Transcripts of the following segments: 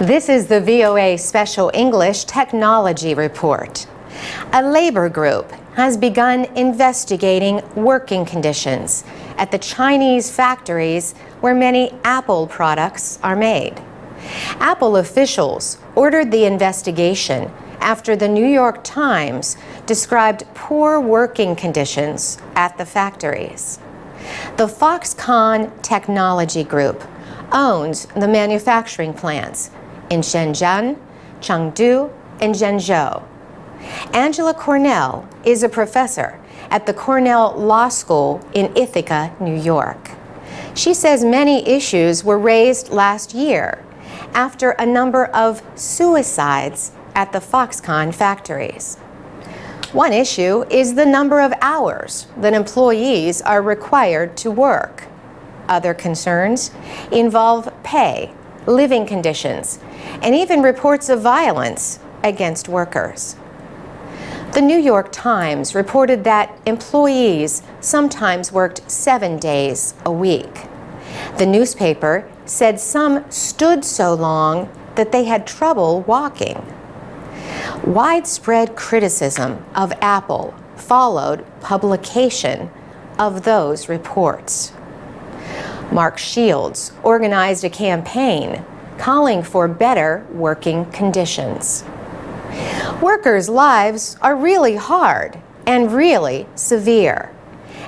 This is the VOA Special English Technology Report. A labor group has begun investigating working conditions at the Chinese factories where many Apple products are made. Apple officials ordered the investigation after the New York Times described poor working conditions at the factories. The Foxconn Technology Group owns the manufacturing plants in Shenzhen, Chengdu, and Zhengzhou. Angela Cornell is a professor at the Cornell Law School in Ithaca, New York. She says many issues were raised last year after a number of suicides at the Foxconn factories. One issue is the number of hours that employees are required to work. Other concerns involve pay, living conditions, and even reports of violence against workers. The New York Times reported that employees sometimes worked 7 days a week. The newspaper said some stood so long that they had trouble walking. Widespread criticism of Apple followed publication of those reports. Mark Shields organized a campaign calling for better working conditions. Workers' lives are really hard and really severe,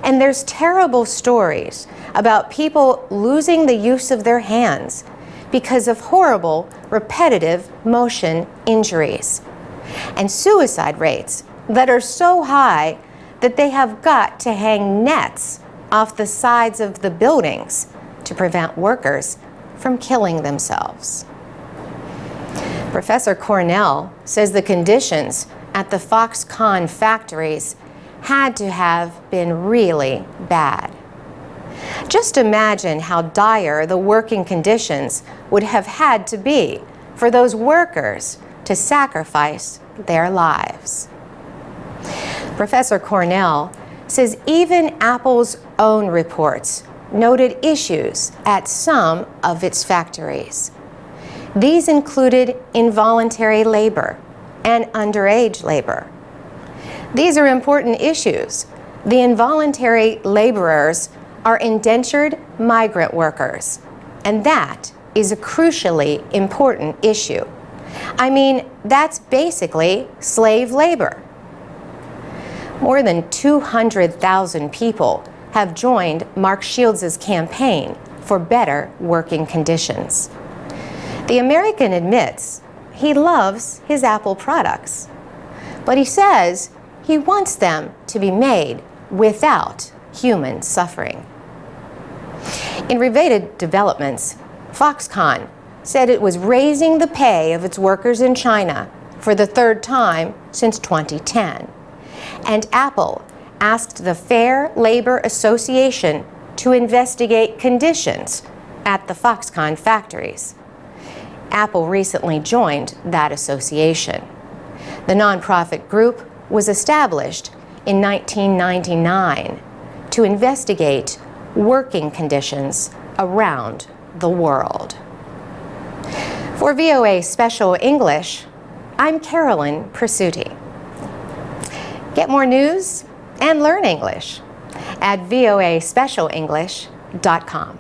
and there's terrible stories about people losing the use of their hands because of horrible repetitive motion injuries, and suicide rates that are so high that they have got to hang nets off the sides of the buildings to prevent workers from killing themselves. Professor Cornell says the conditions at the Foxconn factories had to have been really bad. Just imagine how dire the working conditions would have had to be for those workers to sacrifice their lives. Professor Cornell says even Apple's own reports noted issues at some of its factories. These included involuntary labor and underage labor. These are important issues. The involuntary laborers are indentured migrant workers, and that is a crucially important issue. I mean, that's basically slave labor. More than 200,000 people have joined Mark Shields' campaign for better working conditions. The American admits he loves his Apple products, but he says he wants them to be made without human suffering. In related developments, Foxconn said it was raising the pay of its workers in China for the third time since 2010, and Apple asked the Fair Labor Association to investigate conditions at the Foxconn factories. Apple recently joined that association. The nonprofit group was established in 1999 to investigate working conditions around the world. For VOA Special English, I'm Carolyn Presutti. Get more news and learn English at voaspecialenglish.com.